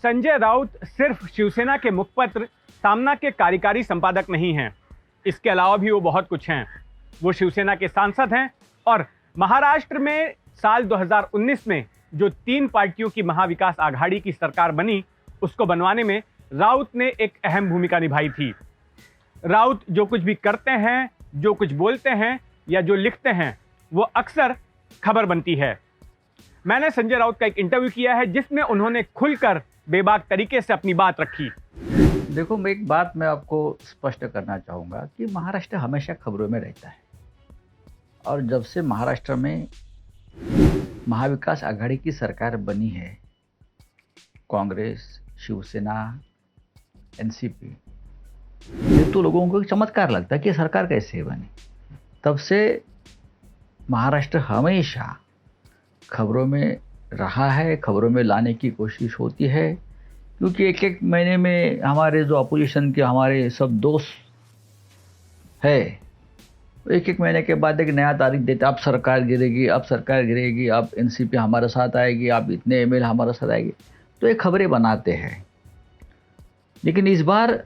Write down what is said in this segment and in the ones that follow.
संजय राउत सिर्फ शिवसेना के मुखपत्र सामना के कार्यकारी संपादक नहीं हैं। इसके अलावा भी वो बहुत कुछ हैं। वो शिवसेना के सांसद हैं और महाराष्ट्र में साल 2019 में जो 3 पार्टियों की महाविकास आघाड़ी की सरकार बनी, उसको बनवाने में राउत ने एक अहम भूमिका निभाई थी। राउत जो कुछ भी करते हैं, जो कुछ बोलते हैं या जो लिखते हैं, वो अक्सर खबर बनती है। मैंने संजय राउत का एक इंटरव्यू किया है जिसमें उन्होंने खुलकर बेबाक तरीके से अपनी बात रखी। देखो, एक बात मैं आपको स्पष्ट करना चाहूँगा कि महाराष्ट्र हमेशा खबरों में रहता है और जब से महाराष्ट्र में महाविकास आघाड़ी की सरकार बनी है, कांग्रेस, शिवसेना, एनसीपी, ये तो लोगों को एक चमत्कार लगता है कि सरकार कैसे बनी। तब से महाराष्ट्र हमेशा खबरों में रहा है, खबरों में लाने की कोशिश होती है, क्योंकि एक एक महीने में हमारे जो अपोजिशन के हमारे सब दोस्त है, एक एक महीने के बाद एक नया तारीख देते, अब सरकार गिरेगी, अब सरकार गिरेगी, अब एनसीपी हमारे साथ आएगी, अब इतने एमएल हमारे साथ आएगी, तो ये खबरें बनाते हैं। लेकिन इस बार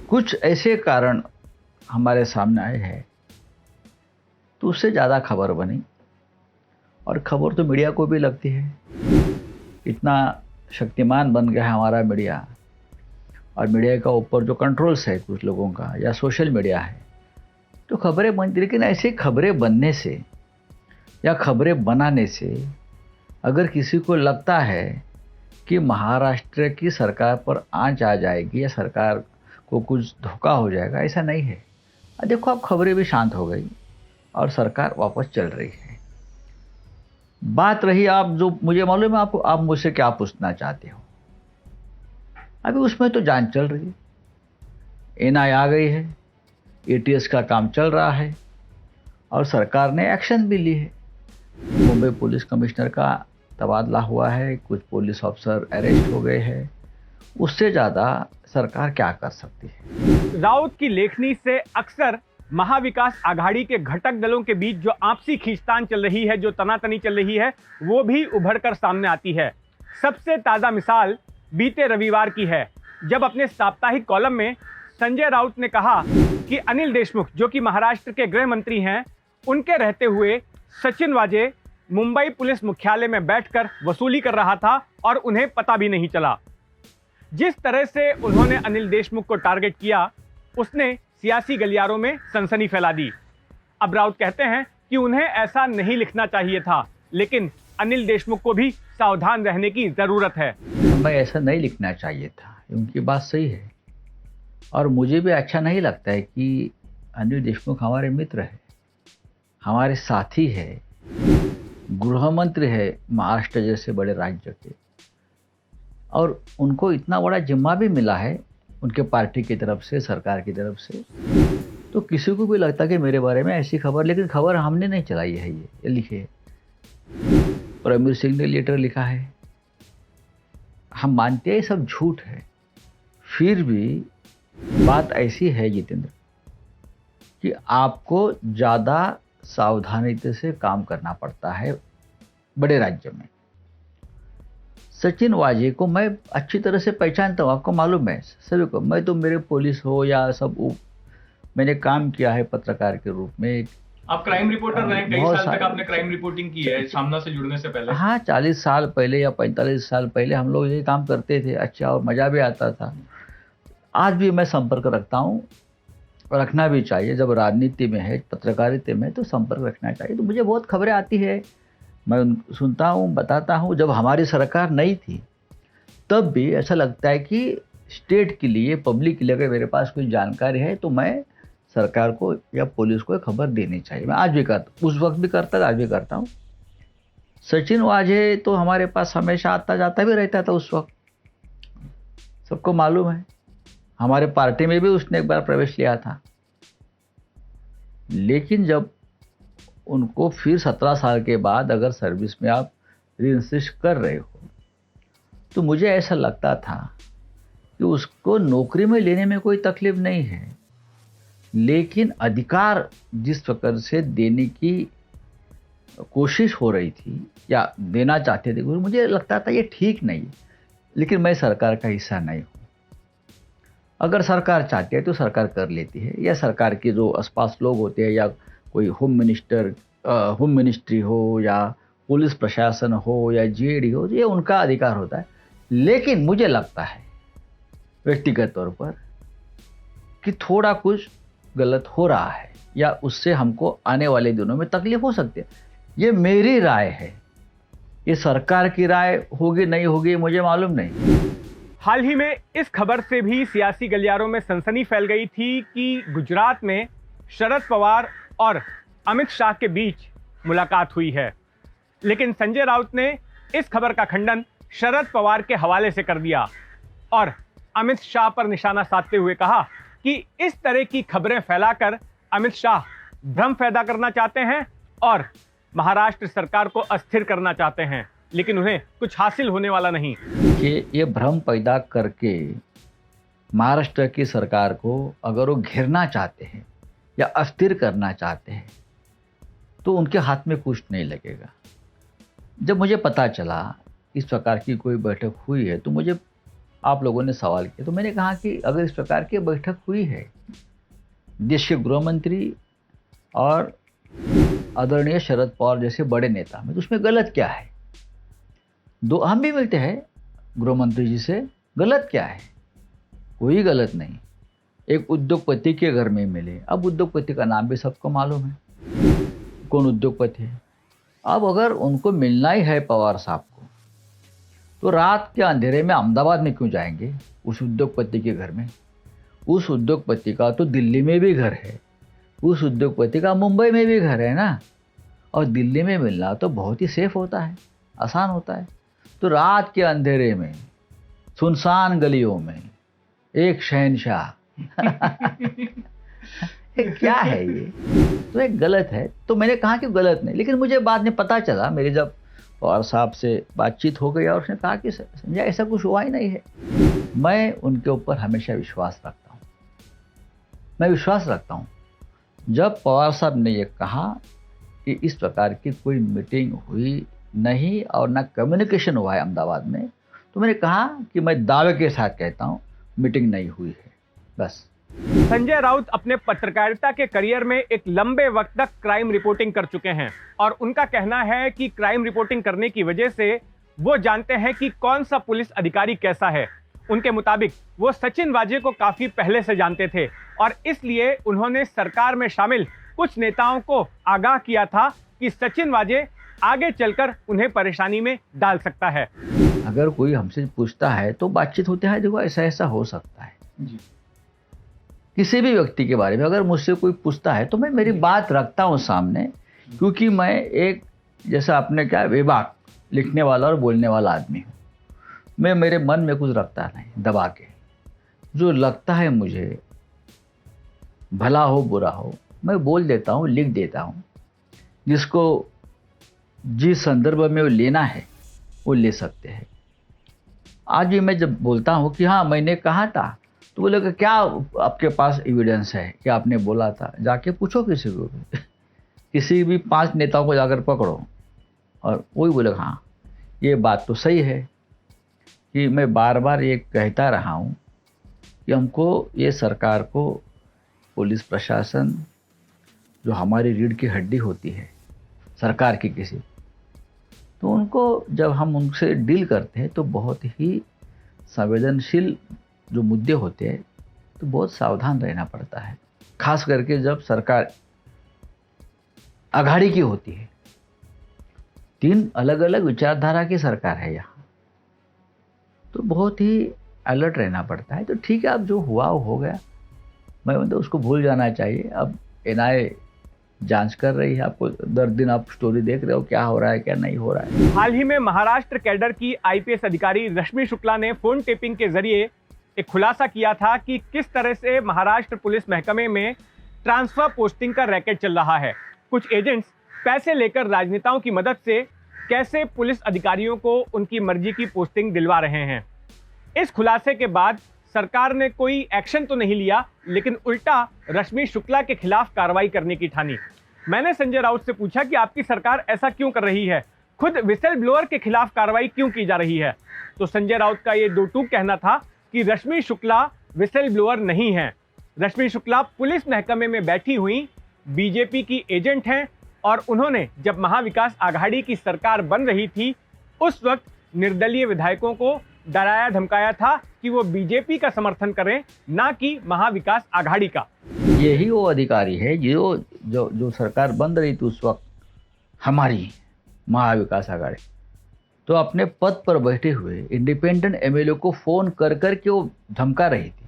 कुछ ऐसे कारण हमारे सामने आए हैं तो उससे ज़्यादा खबर बनी, और खबर तो मीडिया को भी लगती है। इतना शक्तिमान बन गया है हमारा मीडिया, और मीडिया का ऊपर जो कंट्रोल्स है कुछ लोगों का, या सोशल मीडिया है, तो खबरें बनती। लेकिन ऐसी खबरें बनने से या खबरें बनाने से अगर किसी को लगता है कि महाराष्ट्र की सरकार पर आंच आ जाएगी या सरकार को कुछ धोखा हो जाएगा, ऐसा नहीं है। देखो, अब खबरें भी शांत हो गई और सरकार वापस चल रही है। बात रही आप जो मुझे मालूम है आपको, आप मुझसे क्या पूछना चाहते हो। अभी उसमें तो जांच चल रही है, एनआई आ गई है, एटीएस का काम चल रहा है और सरकार ने एक्शन भी ली है। मुंबई पुलिस कमिश्नर का तबादला हुआ है, कुछ पुलिस अफसर अरेस्ट हो गए हैं। उससे ज़्यादा सरकार क्या कर सकती है। राउत की लेखनी से अक्सर महाविकास आघाड़ी के घटक दलों के बीच जो आपसी खींचतान चल रही है, जो तनातनी चल रही है, वो भी उभरकर सामने आती है। सबसे ताज़ा मिसाल बीते रविवार की है, जब अपने साप्ताहिक कॉलम में संजय राउत ने कहा कि अनिल देशमुख, जो कि महाराष्ट्र के गृह मंत्री हैं, उनके रहते हुए सचिन वाजे मुंबई पुलिस मुख्यालय में बैठकर वसूली कर रहा था और उन्हें पता भी नहीं चला। जिस तरह से उन्होंने अनिल देशमुख को टारगेट किया, उसने सियासी गलियारों में सनसनी फैला दी। अब राउत कहते हैं कि उन्हें ऐसा नहीं लिखना चाहिए था, लेकिन अनिल देशमुख को भी सावधान रहने की जरूरत है। हमें ऐसा नहीं लिखना चाहिए था, उनकी बात सही है, और मुझे भी अच्छा नहीं लगता है कि अनिल देशमुख हमारे मित्र है, हमारे साथी है, गृह मंत्री है महाराष्ट्र जैसे बड़े राज्य के, और उनको इतना बड़ा जिम्मा भी मिला है उनके पार्टी की तरफ से, सरकार की तरफ से। तो किसी को भी लगता कि मेरे बारे में ऐसी खबर, लेकिन खबर हमने नहीं चलाई है, ये लिखी है परमवीर सिंह ने लेटर लिखा है। हम मानते हैं सब झूठ है, फिर भी बात ऐसी है जितेंद्र कि आपको ज़्यादा सावधानी से काम करना पड़ता है बड़े राज्य में। सचिन वाजे को मैं अच्छी तरह से पहचानता हूँ, आपको मालूम है सभी को। मैं तो मेरे पुलिस हो या सब, मैंने काम किया है पत्रकार के रूप में। आप क्राइम रिपोर्टर रहे, कई साल तक आपने क्राइम रिपोर्टिंग की है सामना से जुड़ने से पहले। हाँ, 40 साल पहले या 45 साल पहले हम लोग ये काम करते थे, अच्छा, और मज़ा भी आता था। आज भी मैं संपर्क रखता हूँ, रखना भी चाहिए। जब राजनीति में है, पत्रकारिता में, तो संपर्क रखना चाहिए। तो मुझे बहुत खबरें आती है, मैं सुनता हूँ, बताता हूँ। जब हमारी सरकार नहीं थी तब भी ऐसा लगता है कि स्टेट के लिए, पब्लिक के लिए अगर मेरे पास कोई जानकारी है तो मैं सरकार को या पुलिस को खबर देनी चाहिए। मैं आज भी करता, उस वक्त भी करता था, आज भी करता हूँ। सचिन वाजे तो हमारे पास हमेशा आता जाता भी रहता था उस वक्त, सबको मालूम है। हमारे पार्टी में भी उसने एक बार प्रवेश लिया था, लेकिन जब उनको फिर 17 साल के बाद अगर सर्विस में आप रीइंसिस्ट कर रहे हो, तो मुझे ऐसा लगता था कि उसको नौकरी में लेने में कोई तकलीफ नहीं है, लेकिन अधिकार जिस प्रकार से देने की कोशिश हो रही थी या देना चाहते थे, मुझे लगता था ये ठीक नहीं है। लेकिन मैं सरकार का हिस्सा नहीं हूँ। अगर सरकार चाहती है तो सरकार कर लेती है, या सरकार के जो आसपास लोग होते हैं, या कोई होम मिनिस्ट्री हो, या पुलिस प्रशासन हो, या जीएडी हो, ये उनका अधिकार होता है। लेकिन मुझे लगता है व्यक्तिगत तौर पर कि थोड़ा कुछ गलत हो रहा है, या उससे हमको आने वाले दिनों में तकलीफ हो सकती है। ये मेरी राय है, ये सरकार की राय होगी नहीं होगी मुझे मालूम नहीं। हाल ही में इस खबर से भी सियासी गलियारों में सनसनी फैल गई थी कि गुजरात में शरद पवार और अमित शाह के बीच मुलाकात हुई है, लेकिन संजय राउत ने इस खबर का खंडन शरद पवार के हवाले से कर दिया और अमित शाह पर निशाना साधते हुए कहा कि इस तरह की खबरें फैलाकर अमित शाह भ्रम पैदा करना चाहते हैं और महाराष्ट्र सरकार को अस्थिर करना चाहते हैं, लेकिन उन्हें कुछ हासिल होने वाला नहीं। कि ये भ्रम पैदा करके महाराष्ट्र की सरकार को अगर वो घेरना चाहते हैं या अस्थिर करना चाहते हैं तो उनके हाथ में कुछ नहीं लगेगा। जब मुझे पता चला इस प्रकार की कोई बैठक हुई है तो मुझे आप लोगों ने सवाल किया, तो मैंने कहा कि अगर इस प्रकार की बैठक हुई है देश के गृह मंत्री और आदरणीय शरद पवार जैसे बड़े नेता में, तो उसमें गलत क्या है? दो हम भी मिलते हैं गृह मंत्री जी से, गलत क्या है? कोई गलत नहीं। एक उद्योगपति के घर में मिले, अब उद्योगपति का नाम भी सबको मालूम है कौन उद्योगपति है। अब अगर उनको मिलना ही है पवार साहब को, तो रात के अंधेरे में अहमदाबाद में क्यों जाएंगे उस उद्योगपति के घर में? उस उद्योगपति का तो दिल्ली में भी घर है, उस उद्योगपति का मुंबई में भी घर है ना, और दिल्ली में मिलना तो बहुत ही सेफ होता है, आसान होता है। तो रात के अंधेरे में सुनसान गलियों में एक शहंशाह क्या है ये? तो एक गलत है। तो मैंने कहा कि गलत नहीं, लेकिन मुझे बाद में पता चला, मेरी जब पवार साहब से बातचीत हो गई और उसने कहा कि संजय ऐसा कुछ हुआ ही नहीं है। मैं उनके ऊपर हमेशा विश्वास रखता हूँ, मैं विश्वास रखता हूँ। जब पवार साहब ने ये कहा कि इस प्रकार की कोई मीटिंग हुई नहीं और ना कम्युनिकेशन हुआ है अहमदाबाद में, तो मैंने कहा कि मैं दावे के साथ कहता हूँ मीटिंग नहीं हुई है, बस। संजय राउत अपने पत्रकारिता के करियर में एक लंबे वक्त तक क्राइम रिपोर्टिंग कर चुके हैं और उनका कहना है कि क्राइम रिपोर्टिंग करने की वजह से वो जानते हैं कि कौन सा पुलिस अधिकारी कैसा है। उनके मुताबिक वो सचिन वाजे को काफी पहले से जानते थे और इसलिए उन्होंने सरकार में शामिल कुछ नेताओं को आगाह किया था कि सचिन वाजे आगे चलकर उन्हें परेशानी में डाल सकता है। अगर कोई हमसे पूछता है तो बातचीत होती है, देखो ऐसा ऐसा हो सकता है जी। किसी भी व्यक्ति के बारे में अगर मुझसे कोई पूछता है तो मैं मेरी बात रखता हूँ सामने, क्योंकि मैं एक जैसा आपने क्या विभाग लिखने वाला और बोलने वाला आदमी हूँ। मैं मेरे मन में कुछ रखता नहीं दबा के, जो लगता है मुझे भला हो बुरा हो मैं बोल देता हूँ, लिख देता हूँ। जिसको जिस संदर्भ में वो लेना है वो ले सकते हैं। आज भी मैं जब बोलता हूँ कि हाँ मैंने कहा था, तो बोले कि क्या आपके पास एविडेंस है कि आपने बोला था? जाके पूछो किसी को भी किसी भी 5 नेताओं को जाकर पकड़ो और वही बोले हाँ ये बात तो सही है कि मैं बार बार ये कहता रहा हूँ कि हमको ये सरकार को, पुलिस प्रशासन जो हमारी रीढ़ की हड्डी होती है सरकार की किसी, तो उनको जब हम उनसे डील करते हैं तो बहुत ही संवेदनशील जो मुद्दे होते हैं तो बहुत सावधान रहना पड़ता है, खास करके जब सरकार अघाड़ी की होती है। 3 अलग अलग विचारधारा की सरकार है यहाँ, तो बहुत ही अलर्ट रहना पड़ता है। तो ठीक है, अब जो हुआ वो हो गया, मैं मतलब उसको भूल जाना चाहिए। अब एनआईए जांच कर रही है, आपको 10 दिन आप स्टोरी देख रहे हो क्या हो रहा है क्या नहीं हो रहा है। हाल ही में महाराष्ट्र कैडर की आईपीएस अधिकारी रश्मि शुक्ला ने फोन टेपिंग के जरिए एक खुलासा किया था कि किस तरह से महाराष्ट्र पुलिस महकमे में ट्रांसफर पोस्टिंग का रैकेट चल रहा है। कुछ एजेंट्स पैसे लेकर राजनेताओं की मदद से कैसे पुलिस अधिकारियों को उनकी मर्जी की पोस्टिंग दिलवा रहे हैं। इस खुलासे के बाद सरकार ने कोई एक्शन तो नहीं लिया, लेकिन उल्टा रश्मि शुक्ला के खिलाफ कार्रवाई करने की ठानी। मैंने संजय राउत से पूछा कि आपकी सरकार ऐसा क्यों कर रही है, खुद विसल ब्लोअर के खिलाफ कार्रवाई क्यों की जा रही है? तो संजय राउत का ये दो टूक कहना था कि रश्मि शुक्ला विसल ब्लोअर नहीं है। रश्मि शुक्ला पुलिस महकमे में बैठी हुई बीजेपी की एजेंट हैं और उन्होंने जब महाविकास आघाड़ी की सरकार बन रही थी उस वक्त निर्दलीय विधायकों को डराया धमकाया था कि वो बीजेपी का समर्थन करें, ना कि महाविकास आघाड़ी का। यही वो अधिकारी है जो जो जो सरकार बन रही थी उस वक्त हमारी महाविकास आघाड़ी, तो अपने पद पर बैठे हुए इंडिपेंडेंट एमएलए को फोन कर कर के वो धमका रही थी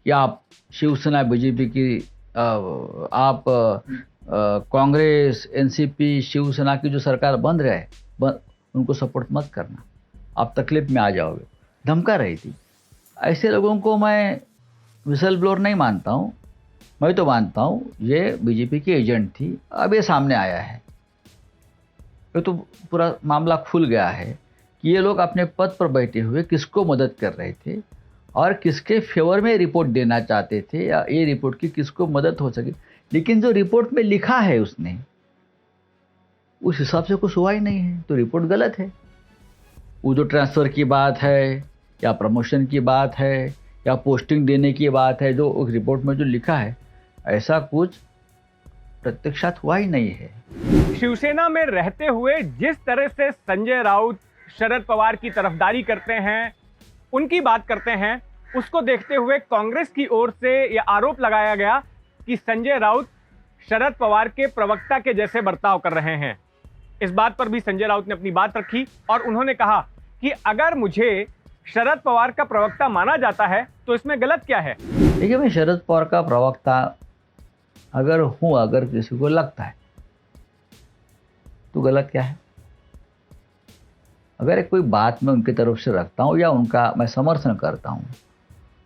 कि आप शिवसेना बीजेपी की आप कांग्रेस एनसीपी शिवसेना की जो सरकार बन रहा है उनको सपोर्ट मत करना, आप तकलीफ में आ जाओगे, धमका रही थी। ऐसे लोगों को मैं विसल ब्लोअर नहीं मानता हूँ। मैं तो मानता हूँ ये बीजेपी की एजेंट थी। अब ये सामने आया है, ये तो पूरा मामला खुल गया है कि ये लोग अपने पद पर बैठे हुए किसको मदद कर रहे थे और किसके फेवर में रिपोर्ट देना चाहते थे, या ये रिपोर्ट की किसको मदद हो सके। लेकिन जो रिपोर्ट में लिखा है उसने उस हिसाब से कुछ हुआ ही नहीं है, तो रिपोर्ट गलत है। वो जो ट्रांसफ़र की बात है या प्रमोशन की बात है या पोस्टिंग देने की बात है, जो उस रिपोर्ट में जो लिखा है ऐसा कुछ प्रत्यक्षात हुआ ही नहीं है। शिवसेना में रहते हुए जिस तरह से संजय राउत शरद पवार की तरफदारी करते हैं, उनकी बात करते हैं, उसको देखते हुए कांग्रेस की ओर से यह आरोप लगाया गया कि संजय राउत शरद पवार के प्रवक्ता के जैसे बर्ताव कर रहे हैं। इस बात पर भी संजय राउत ने अपनी बात रखी और उन्होंने कहा कि अगर मुझे शरद पवार का प्रवक्ता माना जाता है तो इसमें गलत क्या है? देखिए, मैं शरद पवार का प्रवक्ता अगर हूँ, अगर किसी को लगता है तो गलत क्या है? अगर कोई बात मैं उनकी तरफ से रखता हूँ या उनका मैं समर्थन करता हूँ,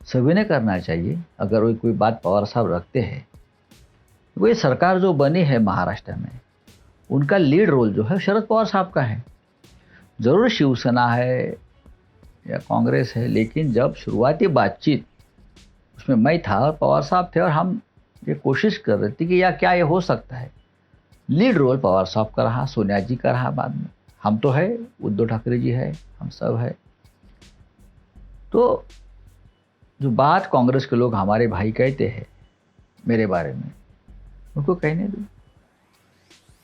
सभी ने करना चाहिए। अगर वो कोई बात पवार साहब रखते हैं, वो ये सरकार जो बनी है महाराष्ट्र में, उनका लीड रोल जो है शरद पवार साहब का है। ज़रूर शिवसेना है या कांग्रेस है, लेकिन जब शुरुआती बातचीत उसमें मैं था और पवार साहब थे और हम ये कोशिश कर रहे थे कि या क्या ये हो सकता है। लीड रोल पवार साहब का रहा, सोनिया जी का रहा, बाद में हम तो है, उद्धव ठाकरे जी है, हम सब है। तो जो बात कांग्रेस के लोग हमारे भाई कहते हैं मेरे बारे में, उनको कहने दो,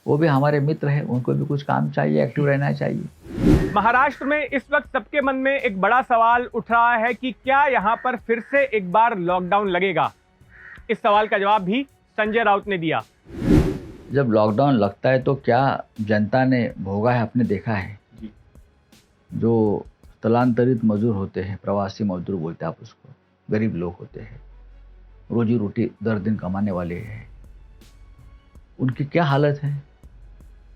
वो भी हमारे मित्र हैं, उनको भी कुछ काम चाहिए, एक्टिव रहना चाहिए। महाराष्ट्र में इस वक्त सबके मन में एक बड़ा सवाल उठ रहा है कि क्या यहाँ पर फिर से एक बार लॉकडाउन लगेगा। इस सवाल का जवाब भी संजय राउत ने दिया। जब लॉकडाउन लगता है तो क्या जनता ने भोगा है, आपने देखा है। जो स्थलांतरित मजदूर होते हैं, प्रवासी मजदूर बोलते हैं आप उसको, गरीब लोग होते हैं, रोजी रोटी दर दिन कमाने वाले हैं, उनकी क्या हालत है।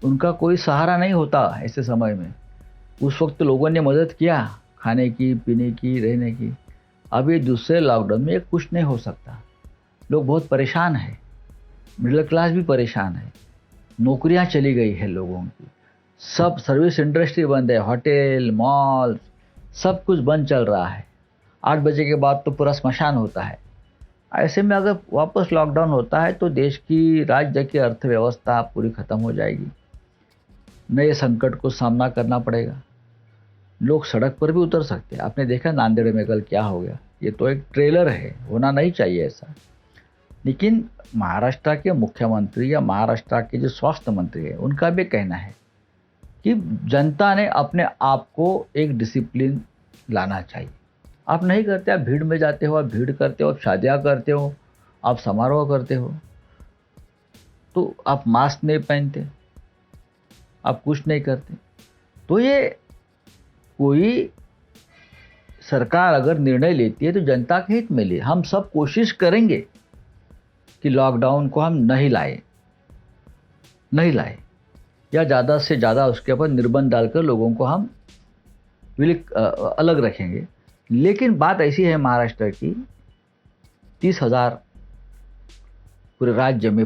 उनका कोई सहारा नहीं होता ऐसे समय में। उस वक्त लोगों ने मदद किया, खाने की, पीने की, रहने की। अभी दूसरे लॉकडाउन में कुछ नहीं हो सकता। लोग बहुत परेशान हैं, मिडिल क्लास भी परेशान है, नौकरियां चली गई है लोगों की, सब सर्विस इंडस्ट्री बंद है, होटल मॉल सब कुछ बंद चल रहा है। 8 बजे के बाद तो पूरा स्मशान होता है। ऐसे में अगर वापस लॉकडाउन होता है तो देश की, राज्य की अर्थव्यवस्था पूरी ख़त्म हो जाएगी। नए संकट को सामना करना पड़ेगा। लोग सड़क पर भी उतर सकते हैं। आपने देखा नांदेड़ में कल क्या हो गया। ये तो एक ट्रेलर है, होना नहीं चाहिए ऐसा। लेकिन महाराष्ट्र के मुख्यमंत्री या महाराष्ट्र के जो स्वास्थ्य मंत्री है, उनका भी कहना है कि जनता ने अपने आप को एक डिसिप्लिन लाना चाहिए। आप नहीं करते, आप भीड़ में जाते हो, आप भीड़ करते हो, आप शादियाँ करते हो, आप समारोह करते हो, तो आप मास्क नहीं पहनते, आप कुछ नहीं करते। तो ये कोई सरकार अगर निर्णय लेती है तो जनता के हित में ले। हम सब कोशिश करेंगे कि लॉकडाउन को हम नहीं लाए या ज़्यादा से ज़्यादा उसके ऊपर निर्बंध डालकर लोगों को हम अलग रखेंगे। लेकिन बात ऐसी है महाराष्ट्र की, 30,000 पूरे राज्य में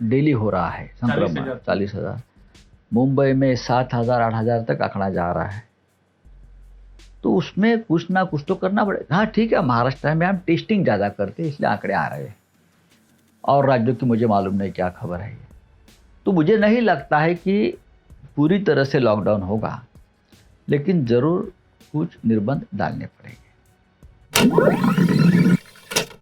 डेली हो रहा है संक्रमण, 40,000। मुंबई में 7,000 8,000 तक आंकड़ा जा रहा है। तो उसमें कुछ ना कुछ तो करना पड़ेगा। हाँ ठीक है, महाराष्ट्र में हम टेस्टिंग ज़्यादा करते हैं इसलिए आंकड़े आ रहे हैं, और राज्यों की मुझे मालूम नहीं क्या खबर है। तो मुझे नहीं लगता है कि पूरी तरह से लॉकडाउन होगा, लेकिन ज़रूर कुछ निर्बंध डालने पड़ेंगे।